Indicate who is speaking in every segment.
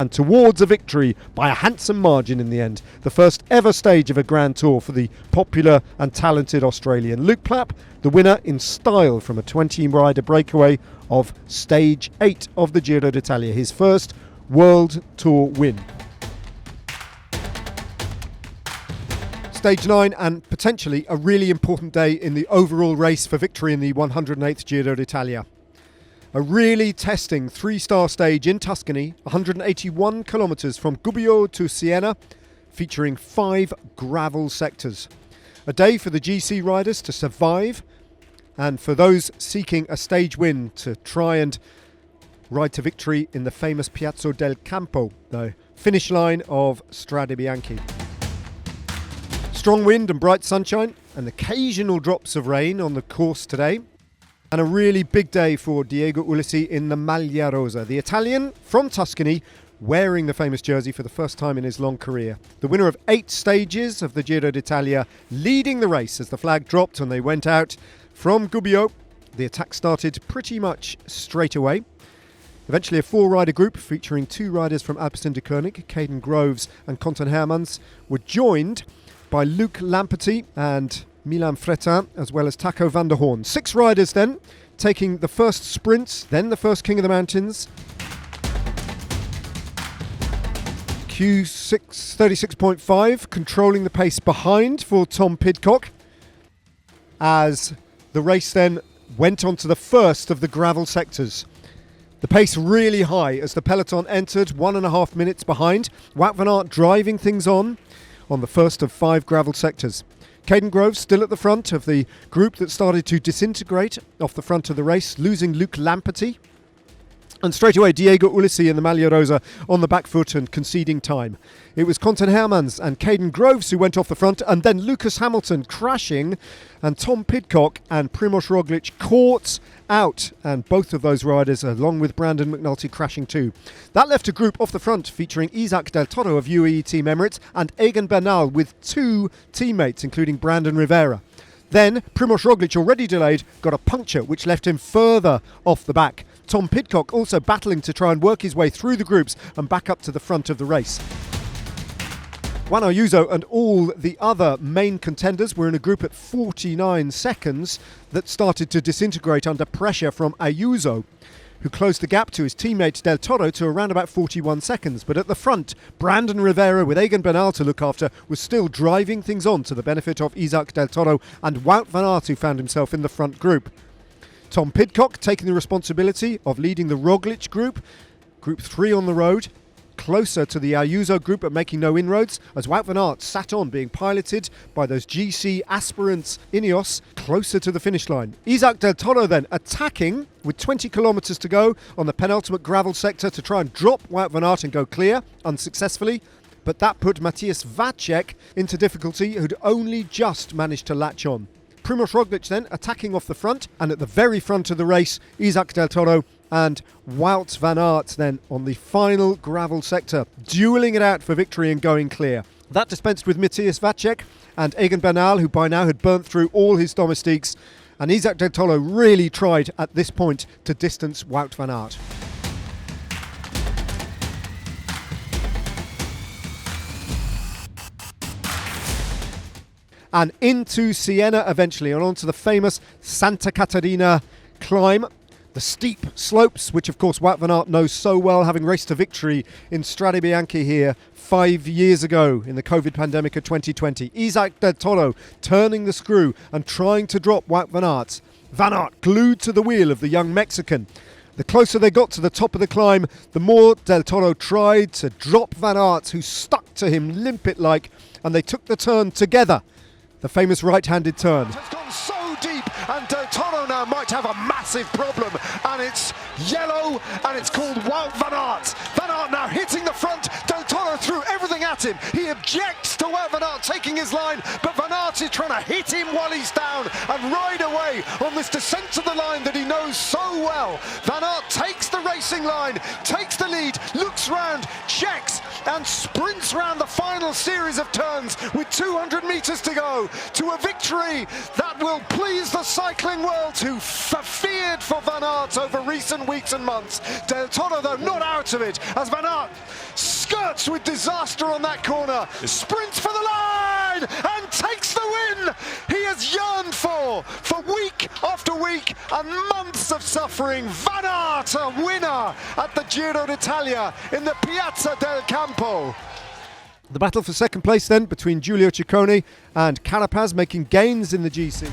Speaker 1: and towards a victory by a handsome margin in the end. The first ever stage of a Grand Tour for the popular and talented Australian. Luke Plapp, the winner in style from a 20-rider breakaway of Stage 8 of the Giro d'Italia, his first World Tour win. Stage 9, and potentially a really important day in the overall race for victory in the 108th Giro d'Italia. A really testing 3-star stage in Tuscany, 181 kilometres from Gubbio to Siena, featuring 5 gravel sectors. A day for the GC riders to survive, and for those seeking a stage win to try and ride to victory in the famous Piazza del Campo, the finish line of Strade Bianche. Strong wind and bright sunshine, and occasional drops of rain on the course today. And a really big day for Diego Ulissi in the Maglia Rosa, the Italian from Tuscany, wearing the famous jersey for the first time in his long career. The winner of 8 stages of the Giro d'Italia, leading the race as the flag dropped and they went out from Gubbio. The attack started pretty much straight away. Eventually a 4-rider group featuring 2 riders from Alpecin-Deceuninck, Caden Groves and Quentin Hermans, were joined by Luc Lamperty and Milan Fretin, as well as Taco van der Hoorn. 6 riders then, taking the first sprints, then the first King of the Mountains. Q6 36.5, controlling the pace behind for Tom Pidcock, as the race then went on to the first of the gravel sectors. The pace really high as the peloton entered, 1.5 minutes behind. Wout van Aert driving things on the first of 5 gravel sectors. Caden Groves still at the front of the group that started to disintegrate off the front of the race, losing Luc Lamperty. And straight away, Diego Ulissi in the Maglia Rosa on the back foot and conceding time. It was Quentin Hermans and Caden Groves who went off the front, and then Lucas Hamilton crashing, and Tom Pidcock and Primož Roglic caught out, and both of those riders, along with Brandon McNulty, crashing too. That left a group off the front featuring Isaac Del Toro of UAE Team Emirates and Egan Bernal with 2 teammates, including Brandon Rivera. Then Primož Roglic, already delayed, got a puncture which left him further off the back. Tom Pidcock also battling to try and work his way through the groups and back up to the front of the race. Juan Ayuso and all the other main contenders were in a group at 49 seconds that started to disintegrate under pressure from Ayuso, who closed the gap to his teammate Del Toro to around about 41 seconds. But at the front, Brandon Rivera, with Egan Bernal to look after, was still driving things on to the benefit of Isaac Del Toro and Wout van Aert, who found himself in the front group. Tom Pidcock taking the responsibility of leading the Roglic group, Group 3 on the road, closer to the Ayuso group but making no inroads, as Wout van Aert sat on, being piloted by those GC aspirants Ineos, closer to the finish line. Isaac Del Toro then attacking with 20 kilometres to go on the penultimate gravel sector to try and drop Wout van Aert and go clear, unsuccessfully. But that put Matthias Vacek into difficulty, who'd only just managed to latch on. Primož Roglic then attacking off the front, and at the very front of the race, Isaac Del Toro and Wout van Aert then on the final gravel sector, duelling it out for victory and going clear. That dispensed with Matthias Vacek and Egan Bernal, who by now had burnt through all his domestiques, and Isaac Del Toro really tried at this point to distance Wout van Aert. And into Siena eventually, and onto the famous Santa Caterina climb. The steep slopes, which of course Wout van Aert knows so well, having raced to victory in Strade Bianche here 5 years ago in the COVID pandemic of 2020. Isaac Del Toro turning the screw and trying to drop Wout van Aert. Van Aert glued to the wheel of the young Mexican. The closer they got to the top of the climb, the more Del Toro tried to drop Van Aert, who stuck to him limpet-like, and they took the turn together. The famous right-handed turn.
Speaker 2: It's gone so deep, and Del Toro now might have a massive problem, and it's yellow, and it's called Wout van Aert. Van Aert now hitting the front. Del Toro threw everything at him. He objects to Wout van Aert taking his line, but Van Aert is trying to hit him while he's down and ride away on this descent to the line that he knows so well. Van Aert takes the racing line, takes the lead, looks round, checks, and sprints round the final series of turns with 200 metres to go to a victory that will please the cycling world, who feared for Van Aert over recent weeks and months. Del Toro, though, not out of it, as Van Aert skirts with disaster on that corner, sprints for the line and takes the win he has yearned for week after week and months of suffering. Van Aert, a winner at the Giro d'Italia in the Piazza del Campo.
Speaker 1: The battle for second place then between Giulio Ciccone and Carapaz, making gains in the GC.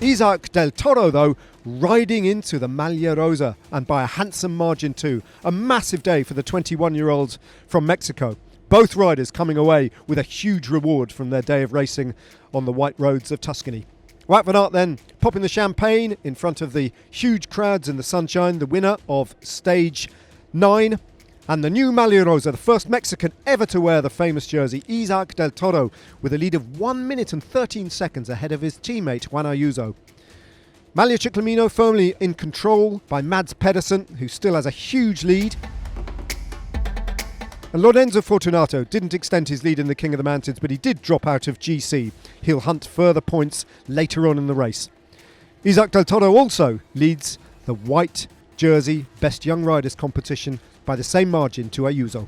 Speaker 1: Isaac Del Toro, though, riding into the Maglia Rosa, and by a handsome margin too. A massive day for the 21-year-olds from Mexico. Both riders coming away with a huge reward from their day of racing on the white roads of Tuscany. Wout van Aert then popping the champagne in front of the huge crowds in the sunshine, the winner of stage 9. And the new Maglia Rosa, the first Mexican ever to wear the famous jersey, Isaac Del Toro, with a lead of 1 minute and 13 seconds ahead of his teammate Juan Ayuso. Maglia Ciclamino firmly in control by Mads Pedersen, who still has a huge lead. And Lorenzo Fortunato didn't extend his lead in the King of the Mountains, but he did drop out of GC. He'll hunt further points later on in the race. Isaac Del Toro also leads the white jersey Best Young Riders competition by the same margin to Ayuso.